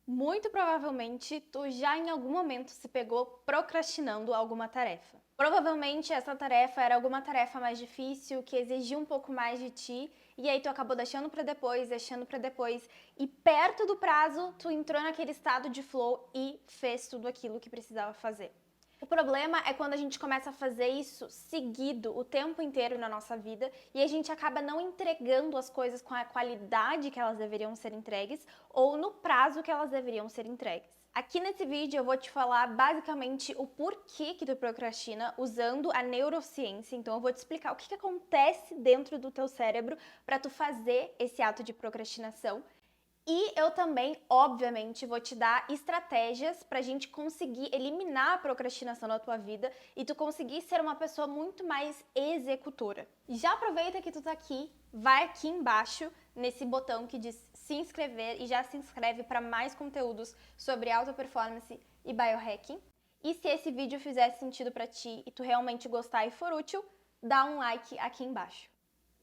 Muito provavelmente, tu já em algum momento se pegou procrastinando alguma tarefa. Provavelmente essa tarefa era alguma tarefa mais difícil, que exigia um pouco mais de ti, e aí tu acabou deixando pra depois, e perto do prazo, tu entrou naquele estado de flow e fez tudo aquilo que precisava fazer. O problema é quando a gente começa a fazer isso seguido o tempo inteiro na nossa vida e a gente acaba não entregando as coisas com a qualidade que elas deveriam ser entregues ou no prazo que elas deveriam ser entregues. Aqui nesse vídeo eu vou te falar basicamente o porquê que tu procrastina usando a neurociência, então eu vou te explicar o que acontece dentro do teu cérebro para tu fazer esse ato de procrastinação. E eu também, obviamente, vou te dar estratégias pra gente conseguir eliminar a procrastinação da tua vida e tu conseguir ser uma pessoa muito mais executora. Já aproveita que tu tá aqui, vai aqui embaixo nesse botão que diz se inscrever e já se inscreve para mais conteúdos sobre alta performance e biohacking. E se esse vídeo fizer sentido pra ti e tu realmente gostar e for útil, dá um like aqui embaixo.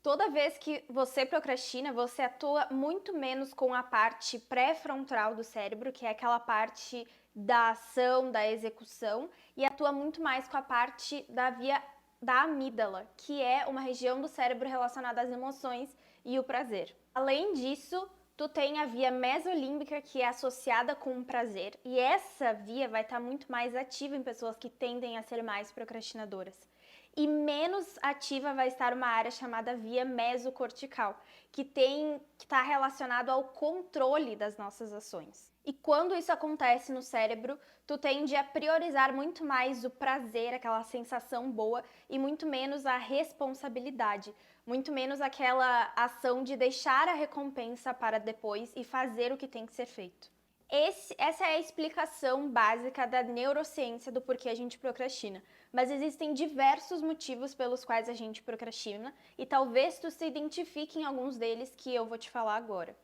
Toda vez que você procrastina, você atua muito menos com a parte pré-frontal do cérebro, que é aquela parte da ação, da execução, e atua muito mais com a parte da via da amígdala, que é uma região do cérebro relacionada às emoções e o prazer. Além disso, tu tem a via mesolímbica, que é associada com o prazer, e essa via vai estar muito mais ativa em pessoas que tendem a ser mais procrastinadoras. E menos ativa vai estar uma área chamada via mesocortical, que está relacionado ao controle das nossas ações. E quando isso acontece no cérebro, tu tende a priorizar muito mais o prazer, aquela sensação boa, e muito menos a responsabilidade, muito menos aquela ação de deixar a recompensa para depois e fazer o que tem que ser feito. Essa é a explicação básica da neurociência do porquê a gente procrastina. Mas existem diversos motivos pelos quais a gente procrastina e talvez tu se identifique em alguns deles que eu vou te falar agora.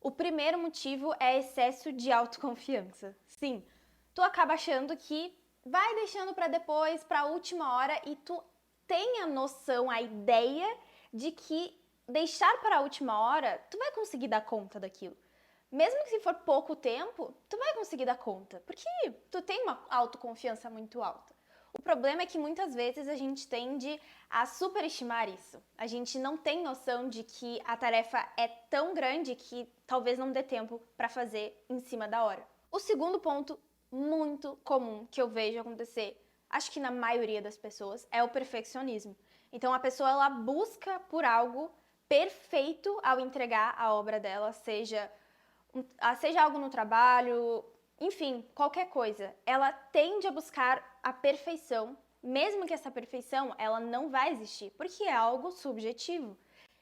O primeiro motivo é excesso de autoconfiança. Sim, tu acaba achando que vai deixando para depois, para a última hora e tu tem a noção, a ideia de que deixar para a última hora, tu vai conseguir dar conta daquilo. Mesmo que se for pouco tempo, tu vai conseguir dar conta, porque tu tem uma autoconfiança muito alta. O problema é que muitas vezes a gente tende a superestimar isso. A gente não tem noção de que a tarefa é tão grande que talvez não dê tempo para fazer em cima da hora. O segundo ponto muito comum que eu vejo acontecer, acho que na maioria das pessoas, é o perfeccionismo. Então a pessoa ela busca por algo perfeito ao entregar a obra dela, seja algo no trabalho, enfim, qualquer coisa. Ela tende a buscar a perfeição, mesmo que essa perfeição ela não vai existir, porque é algo subjetivo.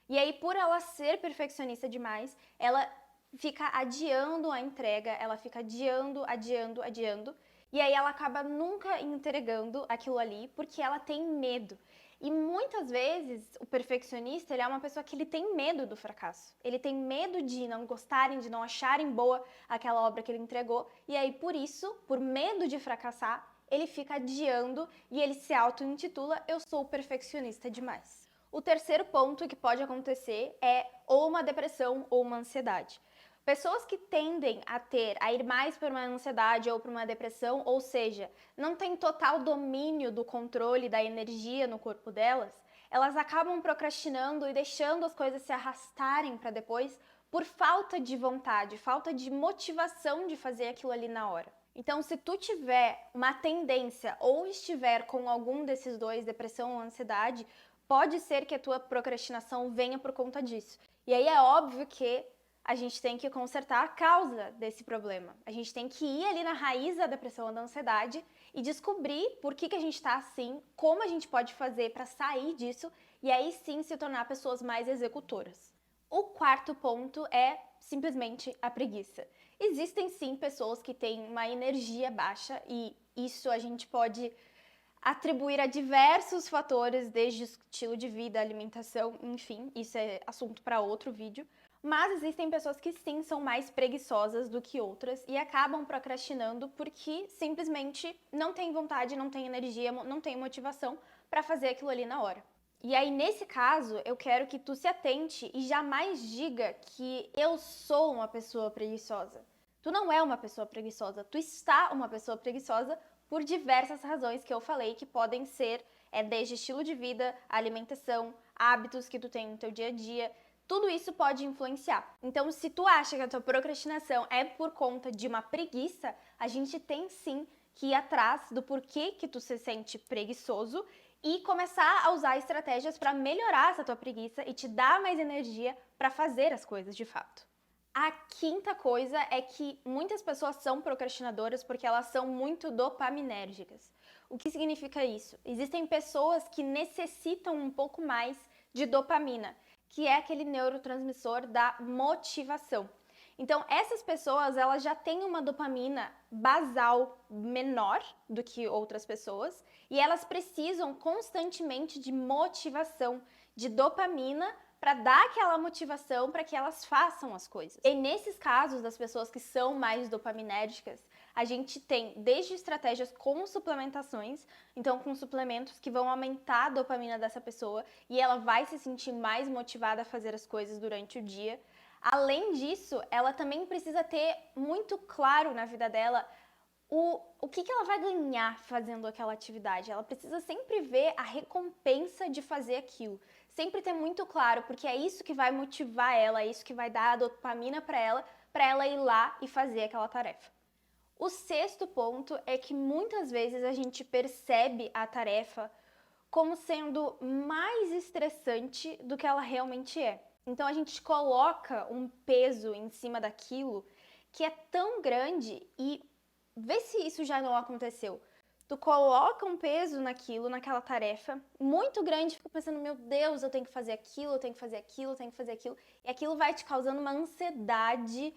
E aí, por ela ser perfeccionista demais, ela fica adiando a entrega, ela fica adiando, e aí ela acaba nunca entregando aquilo ali porque ela tem medo. E muitas vezes o perfeccionista ele é uma pessoa que ele tem medo do fracasso. Ele tem medo de não gostarem, de não acharem boa aquela obra que ele entregou. E aí por isso, por medo de fracassar, ele fica adiando e ele se auto-intitula eu sou perfeccionista demais. O terceiro ponto que pode acontecer é ou uma depressão ou uma ansiedade. Pessoas que tendem a ir mais por uma ansiedade ou por uma depressão, ou seja, não têm total domínio do controle da energia no corpo delas, elas acabam procrastinando e deixando as coisas se arrastarem para depois por falta de vontade, falta de motivação de fazer aquilo ali na hora. Então, se tu tiver uma tendência ou estiver com algum desses dois, depressão ou ansiedade, pode ser que a tua procrastinação venha por conta disso. E aí é óbvio que a gente tem que consertar a causa desse problema. A gente tem que ir ali na raiz da depressão ou da ansiedade e descobrir por que a gente está assim, como a gente pode fazer para sair disso e aí sim se tornar pessoas mais executoras. O quarto ponto é simplesmente a preguiça. Existem sim pessoas que têm uma energia baixa e isso a gente pode atribuir a diversos fatores, desde estilo de vida, alimentação, enfim, isso é assunto para outro vídeo. Mas existem pessoas que sim são mais preguiçosas do que outras e acabam procrastinando porque simplesmente não tem vontade, não tem energia, não tem motivação para fazer aquilo ali na hora. E aí, nesse caso, eu quero que tu se atente e jamais diga que eu sou uma pessoa preguiçosa. Tu não é uma pessoa preguiçosa, tu está uma pessoa preguiçosa por diversas razões que eu falei, que podem ser desde estilo de vida, alimentação, hábitos que tu tem no teu dia a dia. Tudo isso pode influenciar. Então, se tu acha que a tua procrastinação é por conta de uma preguiça, a gente tem sim que ir atrás do porquê que tu se sente preguiçoso e começar a usar estratégias para melhorar essa tua preguiça e te dar mais energia para fazer as coisas de fato. A quinta coisa é que muitas pessoas são procrastinadoras porque elas são muito dopaminérgicas. O que significa isso? Existem pessoas que necessitam um pouco mais de dopamina, que é aquele neurotransmissor da motivação. Então, essas pessoas, elas já têm uma dopamina basal menor do que outras pessoas e elas precisam constantemente de motivação, de dopamina para dar aquela motivação para que elas façam as coisas. E nesses casos das pessoas que são mais dopaminérgicas, a gente tem desde estratégias com suplementações, então com suplementos que vão aumentar a dopamina dessa pessoa e ela vai se sentir mais motivada a fazer as coisas durante o dia. Além disso, ela também precisa ter muito claro na vida dela o que ela vai ganhar fazendo aquela atividade. Ela precisa sempre ver a recompensa de fazer aquilo. Sempre ter muito claro, porque é isso que vai motivar ela, é isso que vai dar a dopamina para ela ir lá e fazer aquela tarefa. O sexto ponto é que muitas vezes a gente percebe a tarefa como sendo mais estressante do que ela realmente é. Então a gente coloca um peso em cima daquilo que é tão grande e vê se isso já não aconteceu. Tu coloca um peso naquilo, naquela tarefa, muito grande, fica pensando, meu Deus, eu tenho que fazer aquilo, eu tenho que fazer aquilo, eu tenho que fazer aquilo. E aquilo vai te causando uma ansiedade,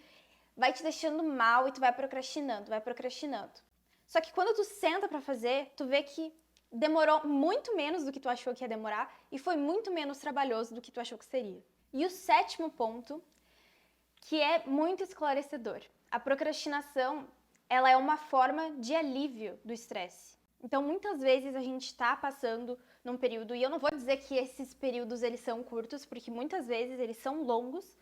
vai te deixando mal e tu vai procrastinando, vai procrastinando. Só que quando tu senta pra fazer, tu vê que demorou muito menos do que tu achou que ia demorar e foi muito menos trabalhoso do que tu achou que seria. E o sétimo ponto, que é muito esclarecedor. A procrastinação, ela é uma forma de alívio do estresse. Então, muitas vezes a gente está passando num período, e eu não vou dizer que esses períodos eles são curtos, porque muitas vezes eles são longos,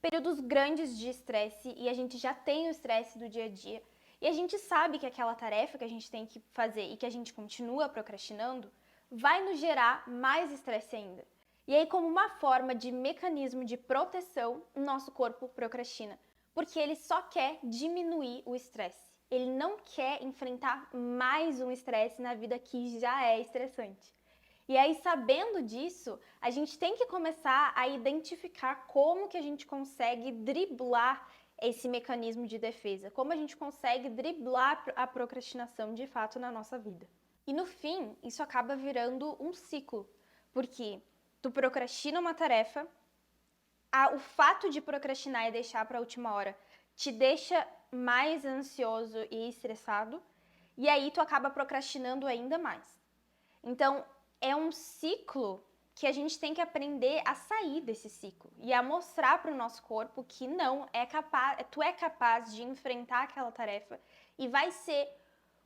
períodos grandes de estresse, e a gente já tem o estresse do dia a dia, e a gente sabe que aquela tarefa que a gente tem que fazer e que a gente continua procrastinando, vai nos gerar mais estresse ainda. E aí, como uma forma de mecanismo de proteção, o nosso corpo procrastina, porque ele só quer diminuir o estresse. Ele não quer enfrentar mais um estresse na vida que já é estressante. E aí, sabendo disso, a gente tem que começar a identificar como que a gente consegue driblar esse mecanismo de defesa, como a gente consegue driblar a procrastinação de fato na nossa vida. E no fim, isso acaba virando um ciclo, porque tu procrastina uma tarefa, o fato de procrastinar e deixar para a última hora te deixa mais ansioso e estressado, e aí tu acaba procrastinando ainda mais. Então, é um ciclo que a gente tem que aprender a sair desse ciclo e a mostrar para o nosso corpo que não é capaz, tu é capaz de enfrentar aquela tarefa e vai ser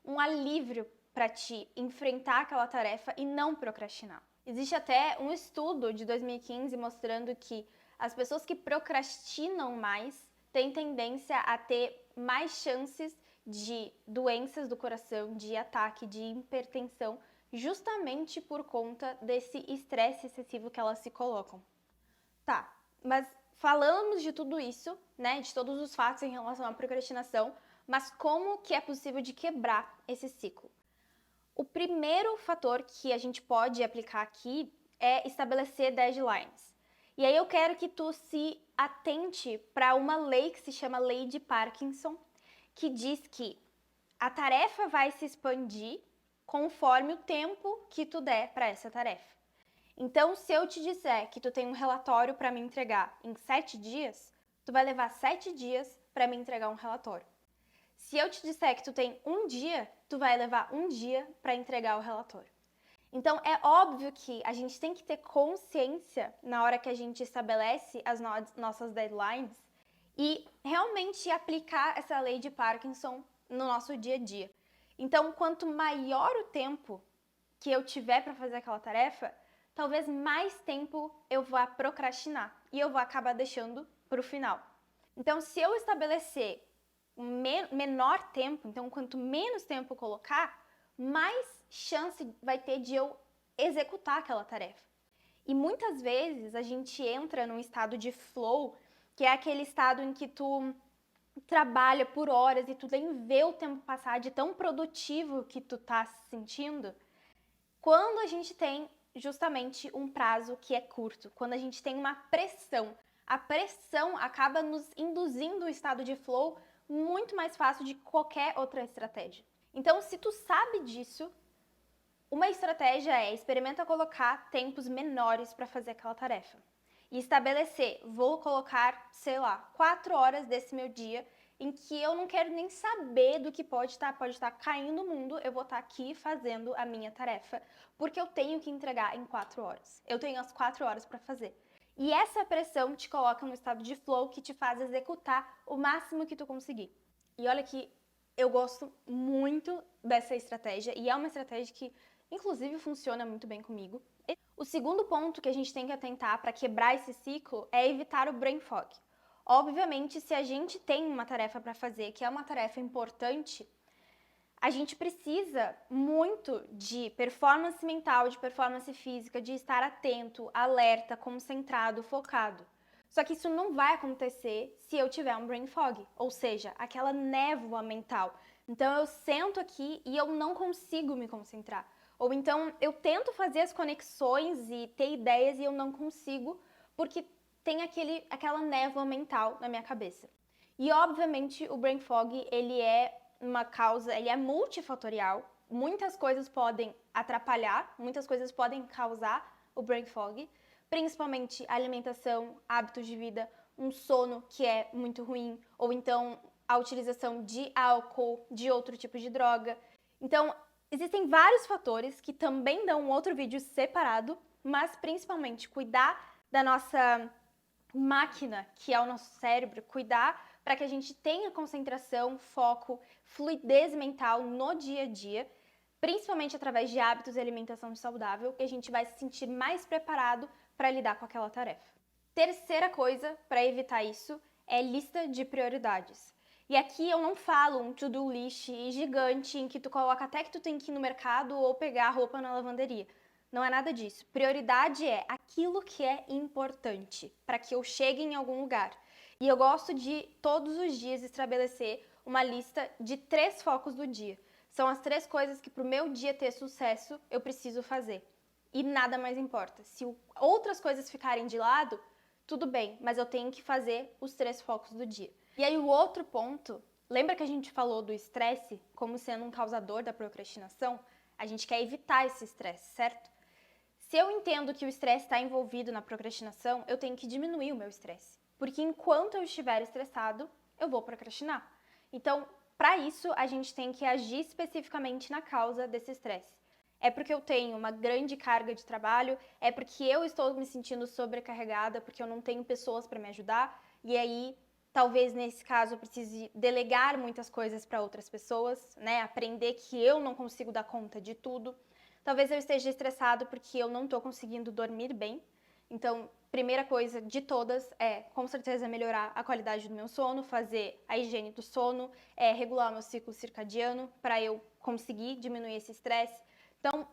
um alívio para ti enfrentar aquela tarefa e não procrastinar. Existe até um estudo de 2015 mostrando que as pessoas que procrastinam mais têm tendência a ter mais chances de doenças do coração, de ataque, de hipertensão, justamente por conta desse estresse excessivo que elas se colocam. Tá, mas falamos de tudo isso, né, de todos os fatos em relação à procrastinação, mas como que é possível de quebrar esse ciclo? O primeiro fator que a gente pode aplicar aqui é estabelecer deadlines. E aí eu quero que tu se atente para uma lei que se chama Lei de Parkinson, que diz que a tarefa vai se expandir conforme o tempo que tu der para essa tarefa. Então, se eu te disser que tu tem um relatório para me entregar em 7 dias, tu vai levar 7 dias para me entregar um relatório. Se eu te disser que tu tem um dia, tu vai levar um dia para entregar o relatório. Então, é óbvio que a gente tem que ter consciência na hora que a gente estabelece as nossas deadlines e realmente aplicar essa lei de Parkinson no nosso dia a dia. Então, quanto maior o tempo que eu tiver para fazer aquela tarefa, talvez mais tempo eu vá procrastinar e eu vou acabar deixando para o final. Então, se eu estabelecer menor tempo, então quanto menos tempo eu colocar, mais chance vai ter de eu executar aquela tarefa. E muitas vezes a gente entra num estado de flow, que é aquele estado em que tu trabalha por horas e tu nem vê o tempo passar de tão produtivo que tu tá se sentindo, quando a gente tem justamente um prazo que é curto, quando a gente tem uma pressão. A pressão acaba nos induzindo o estado de flow muito mais fácil de qualquer outra estratégia. Então, se tu sabe disso, uma estratégia é experimenta colocar tempos menores para fazer aquela tarefa. E estabelecer, vou colocar, sei lá, 4 horas desse meu dia em que eu não quero nem saber do que pode estar caindo no mundo, eu vou estar aqui fazendo a minha tarefa, porque eu tenho que entregar em 4 horas. Eu tenho as 4 horas para fazer. E essa pressão te coloca num estado de flow que te faz executar o máximo que tu conseguir. E olha que eu gosto muito dessa estratégia, e é uma estratégia que, inclusive, funciona muito bem comigo. O segundo ponto que a gente tem que atentar para quebrar esse ciclo é evitar o brain fog. Obviamente, se a gente tem uma tarefa para fazer, que é uma tarefa importante, a gente precisa muito de performance mental, de performance física, de estar atento, alerta, concentrado, focado. Só que isso não vai acontecer se eu tiver um brain fog, ou seja, aquela névoa mental. Então eu sento aqui e eu não consigo me concentrar. Ou então eu tento fazer as conexões e ter ideias e eu não consigo, porque tem aquela névoa mental na minha cabeça. E obviamente o brain fog, ele é uma causa, ele é multifatorial. Muitas coisas podem atrapalhar, muitas coisas podem causar o brain fog, principalmente alimentação, hábitos de vida, um sono que é muito ruim, ou então a utilização de álcool, de outro tipo de droga. Então, existem vários fatores que também dão um outro vídeo separado, mas principalmente cuidar da nossa máquina, que é o nosso cérebro, cuidar para que a gente tenha concentração, foco, fluidez mental no dia a dia, principalmente através de hábitos e alimentação saudável, que a gente vai se sentir mais preparado para lidar com aquela tarefa. Terceira coisa para evitar isso é lista de prioridades. E aqui eu não falo um to-do list gigante em que tu coloca até que tu tem que ir no mercado ou pegar a roupa na lavanderia. Não é nada disso. Prioridade é aquilo que é importante para que eu chegue em algum lugar. E eu gosto de todos os dias estabelecer uma lista de 3 focos do dia. São as 3 coisas que para o meu dia ter sucesso eu preciso fazer. E nada mais importa. Se outras coisas ficarem de lado, tudo bem, mas eu tenho que fazer os 3 focos do dia. E aí o outro ponto, lembra que a gente falou do estresse como sendo um causador da procrastinação? A gente quer evitar esse estresse, certo? Se eu entendo que o estresse está envolvido na procrastinação, eu tenho que diminuir o meu estresse. Porque enquanto eu estiver estressado, eu vou procrastinar. Então, para isso, a gente tem que agir especificamente na causa desse estresse. É porque eu tenho uma grande carga de trabalho, é porque eu estou me sentindo sobrecarregada, porque eu não tenho pessoas para me ajudar, e aí talvez nesse caso eu precise delegar muitas coisas para outras pessoas, né? Aprender que eu não consigo dar conta de tudo. Talvez eu esteja estressado porque eu não estou conseguindo dormir bem. Então, primeira coisa de todas é, com certeza, melhorar a qualidade do meu sono, fazer a higiene do sono, regular o meu ciclo circadiano para eu conseguir diminuir esse estresse. Então,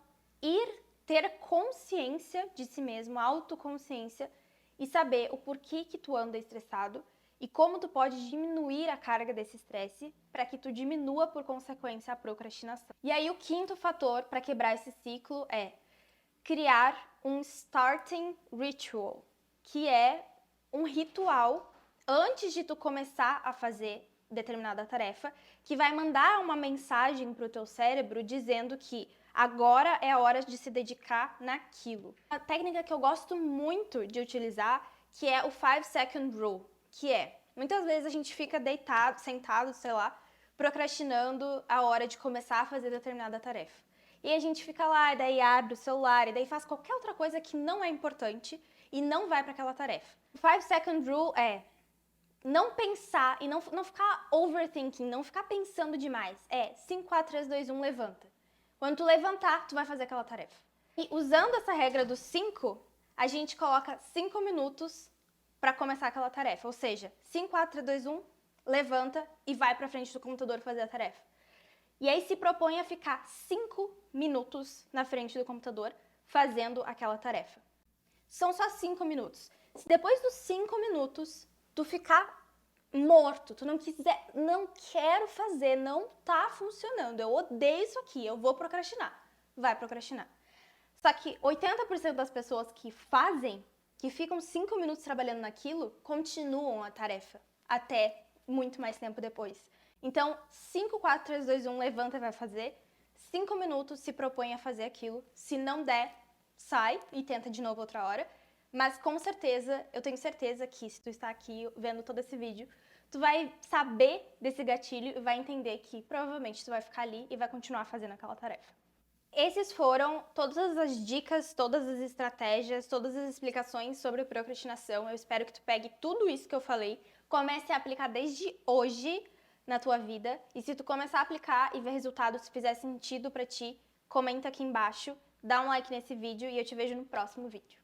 ter consciência de si mesmo, autoconsciência e saber o porquê que tu anda estressado e como tu pode diminuir a carga desse estresse para que tu diminua por consequência a procrastinação. E aí o quinto fator para quebrar esse ciclo é criar um starting ritual, que é um ritual antes de tu começar a fazer determinada tarefa, que vai mandar uma mensagem para o teu cérebro dizendo que agora é a hora de se dedicar naquilo. A técnica que eu gosto muito de utilizar, que é o 5-second rule, que é, muitas vezes a gente fica deitado, sentado, sei lá, procrastinando a hora de começar a fazer determinada tarefa. E a gente fica lá, e daí abre o celular, e daí faz qualquer outra coisa que não é importante e não vai para aquela tarefa. O 5-second rule é não pensar e não ficar overthinking, não ficar pensando demais. É 5, 4, 3, 2, 1, levanta. Quando tu levantar, tu vai fazer aquela tarefa. E usando essa regra dos 5, a gente coloca 5 minutos para começar aquela tarefa. Ou seja, 5, 4, 3, 2, 1, levanta e vai pra frente do computador fazer a tarefa. E aí se propõe a ficar 5 minutos na frente do computador fazendo aquela tarefa. São só 5 minutos. Se depois dos 5 minutos tu ficar morto, tu não quiser, não quero fazer, não tá funcionando, eu odeio isso aqui, eu vou procrastinar. Vai procrastinar. Só que 80% das pessoas que fazem, que ficam 5 minutos trabalhando naquilo, continuam a tarefa até muito mais tempo depois. Então, 5, 4, 3, 2, 1, levanta e vai fazer. 5 minutos, se propõe a fazer aquilo. Se não der, sai e tenta de novo outra hora. Mas com certeza, eu tenho certeza que se tu está aqui vendo todo esse vídeo, tu vai saber desse gatilho e vai entender que provavelmente tu vai ficar ali e vai continuar fazendo aquela tarefa. Esses foram todas as dicas, todas as estratégias, todas as explicações sobre procrastinação. Eu espero que tu pegue tudo isso que eu falei, comece a aplicar desde hoje na tua vida. E se tu começar a aplicar e ver resultado, se fizer sentido pra ti, comenta aqui embaixo, dá um like nesse vídeo e eu te vejo no próximo vídeo.